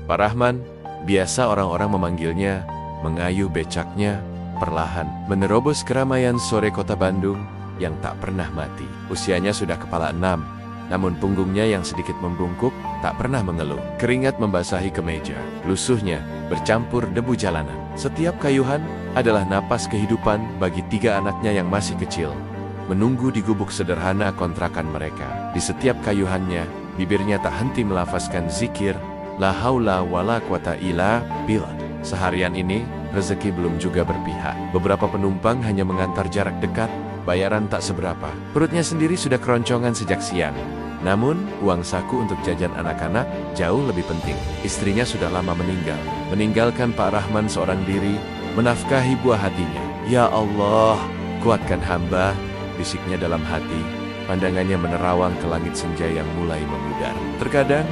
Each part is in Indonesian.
Pak Rahman, biasa orang-orang memanggilnya, mengayuh becaknya, perlahan menerobos keramaian sore kota Bandung yang tak pernah mati. Usianya sudah kepala 6, namun punggungnya yang sedikit membungkuk tak pernah mengeluh. Keringat membasahi kemeja, lusuhnya bercampur debu jalanan. Setiap kayuhan adalah napas kehidupan bagi 3 anaknya yang masih kecil, menunggu di gubuk sederhana kontrakan mereka. Di setiap kayuhannya, bibirnya tak henti melafazkan zikir, la haula wala quwata illa billah. Seharian ini, rezeki belum juga berpihak. Beberapa penumpang hanya mengantar jarak dekat, bayaran tak seberapa. Perutnya sendiri sudah keroncongan sejak siang. Namun, uang saku untuk jajan anak-anak jauh lebih penting. Istrinya sudah lama meninggal, meninggalkan Pak Rahman seorang diri, menafkahi buah hatinya. Ya Allah, kuatkan hamba, bisiknya dalam hati. Pandangannya menerawang ke langit senja yang mulai memudar. Terkadang,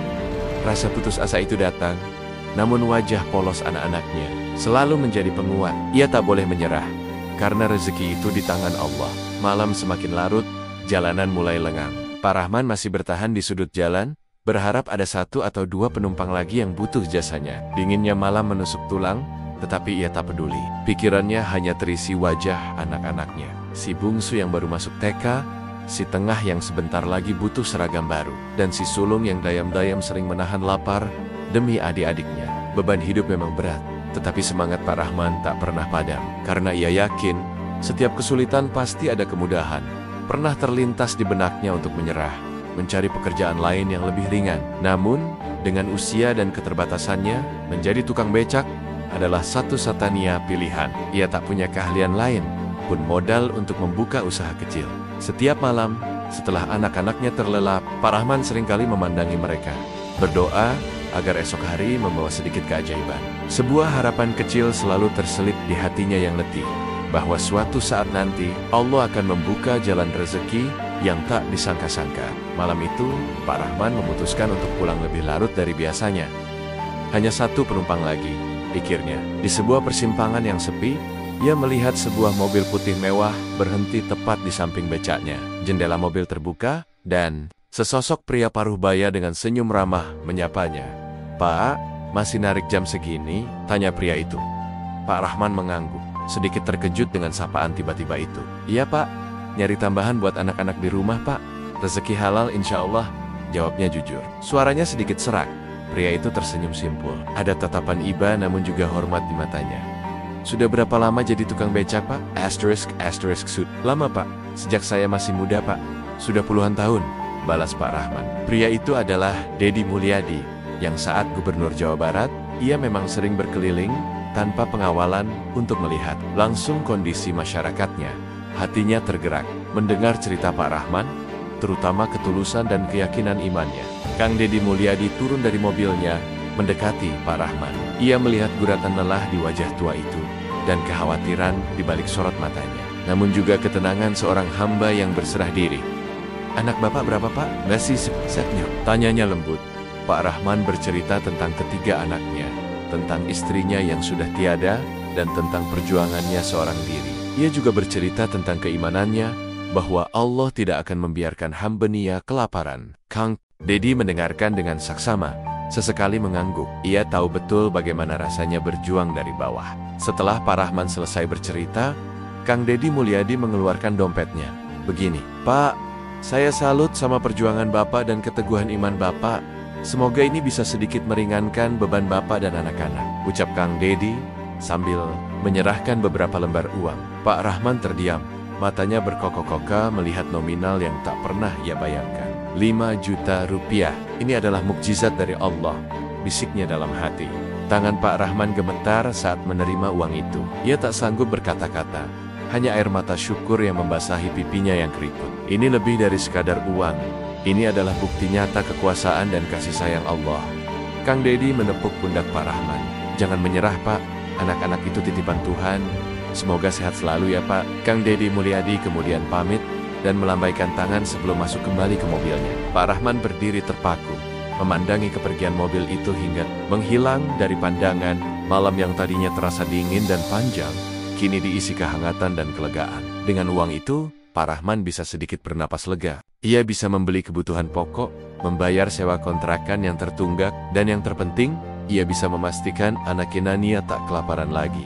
rasa putus asa itu datang, namun wajah polos anak-anaknya selalu menjadi penguat. Ia tak boleh menyerah, karena rezeki itu di tangan Allah. Malam semakin larut, jalanan mulai lengang. Pak Rahman masih bertahan di sudut jalan, berharap ada 1 atau 2 penumpang lagi yang butuh jasanya. Dinginnya malam menusuk tulang, tetapi ia tak peduli. Pikirannya hanya terisi wajah anak-anaknya. Si bungsu yang baru masuk TK, si tengah yang sebentar lagi butuh seragam baru, dan si sulung yang dayam-dayam sering menahan lapar demi adik-adiknya. Beban hidup memang berat, tetapi semangat Pak Rahman tak pernah padam. Karena ia yakin, setiap kesulitan pasti ada kemudahan. Pernah terlintas di benaknya untuk menyerah, mencari pekerjaan lain yang lebih ringan. Namun, dengan usia dan keterbatasannya, menjadi tukang becak adalah satu-satunya pilihan. Ia tak punya keahlian lain, pun modal untuk membuka usaha kecil. Setiap malam, setelah anak-anaknya terlelap, Pak Rahman seringkali memandangi mereka, berdoa agar esok hari membawa sedikit keajaiban. Sebuah harapan kecil selalu terselip di hatinya yang letih, bahwa suatu saat nanti Allah akan membuka jalan rezeki yang tak disangka-sangka. Malam itu, Pak Rahman memutuskan untuk pulang lebih larut dari biasanya. Hanya 1 penumpang lagi, pikirnya. Di sebuah persimpangan yang sepi, ia melihat sebuah mobil putih mewah berhenti tepat di samping becaknya. Jendela mobil terbuka, dan sesosok pria paruh baya dengan senyum ramah menyapanya. "Pak, masih narik jam segini?" tanya pria itu. Pak Rahman mengangguk, sedikit terkejut dengan sapaan tiba-tiba itu. "Iya Pak, nyari tambahan buat anak-anak di rumah Pak. Rezeki halal insya Allah," jawabnya jujur. Suaranya sedikit serak. Pria itu tersenyum simpul. Ada tatapan iba namun juga hormat di matanya. "Sudah berapa lama jadi tukang becak Pak?" "Lama Pak, sejak saya masih muda Pak. Sudah puluhan tahun," balas Pak Rahman. Pria itu adalah Dedi Mulyadi, yang saat Gubernur Jawa Barat, ia memang sering berkeliling tanpa pengawalan untuk melihat langsung kondisi masyarakatnya. Hatinya tergerak mendengar cerita Pak Rahman, terutama ketulusan dan keyakinan imannya. Kang Dedi Mulyadi turun dari mobilnya, mendekati Pak Rahman. Ia melihat guratan lelah di wajah tua itu, dan kekhawatiran di balik sorot matanya. Namun juga ketenangan seorang hamba yang berserah diri. "Anak Bapak berapa Pak?" "Masih setnya," tanyanya lembut. Pak Rahman bercerita tentang ketiga anaknya, tentang istrinya yang sudah tiada, dan tentang perjuangannya seorang diri. Ia juga bercerita tentang keimanannya, bahwa Allah tidak akan membiarkan hamba-Nya kelaparan. Kang Dedi mendengarkan dengan saksama, sesekali mengangguk. Ia tahu betul bagaimana rasanya berjuang dari bawah. Setelah Pak Rahman selesai bercerita, Kang Dedi Mulyadi mengeluarkan dompetnya. "Begini, Pak, saya salut sama perjuangan Bapak dan keteguhan iman Bapak. Semoga ini bisa sedikit meringankan beban Bapak dan anak-anak," ucap Kang Dedi sambil menyerahkan beberapa lembar uang. Pak Rahman terdiam, matanya berkokok-koka melihat nominal yang tak pernah ia bayangkan. 5 juta rupiah. Ini adalah mukjizat dari Allah, bisiknya dalam hati. Tangan Pak Rahman gemetar saat menerima uang itu. Ia tak sanggup berkata-kata, hanya air mata syukur yang membasahi pipinya yang keriput. Ini lebih dari sekadar uang. Ini adalah bukti nyata kekuasaan dan kasih sayang Allah. Kang Dedi menepuk pundak Pak Rahman. "Jangan menyerah Pak, anak-anak itu titipan Tuhan. Semoga sehat selalu ya Pak." Kang Dedi Mulyadi kemudian pamit dan melambaikan tangan sebelum masuk kembali ke mobilnya. Pak Rahman berdiri terpaku, memandangi kepergian mobil itu hingga menghilang dari pandangan. Malam yang tadinya terasa dingin dan panjang, kini diisi kehangatan dan kelegaan. Dengan uang itu, Pak Rahman bisa sedikit bernapas lega. Ia bisa membeli kebutuhan pokok, membayar sewa kontrakan yang tertunggak, dan yang terpenting, ia bisa memastikan anak Kinania tak kelaparan lagi.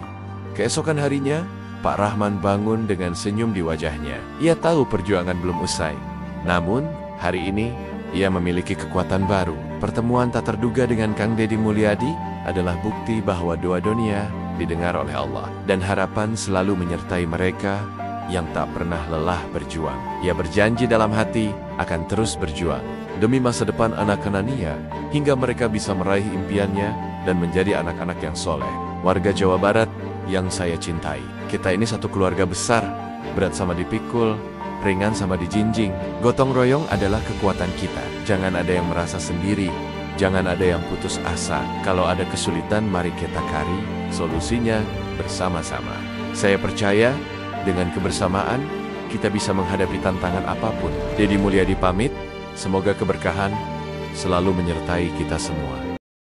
Keesokan harinya, Pak Rahman bangun dengan senyum di wajahnya. Ia tahu perjuangan belum usai. Namun, hari ini, ia memiliki kekuatan baru. Pertemuan tak terduga dengan Kang Deddy Mulyadi adalah bukti bahwa doa Donia didengar oleh Allah. Dan harapan selalu menyertai mereka yang tak pernah lelah berjuang. Ia berjanji dalam hati akan terus berjuang demi masa depan anak Kinania, hingga mereka bisa meraih impiannya dan menjadi anak-anak yang soleh. Warga Jawa Barat yang saya cintai, kita ini satu keluarga besar, berat sama dipikul, ringan sama dijinjing. Gotong royong adalah kekuatan kita. Jangan ada yang merasa sendiri, jangan ada yang putus asa. Kalau ada kesulitan, mari kita cari solusinya bersama-sama. Saya percaya dengan kebersamaan kita bisa menghadapi tantangan apapun. Deddy Mulyadi pamit, semoga keberkahan selalu menyertai kita semua.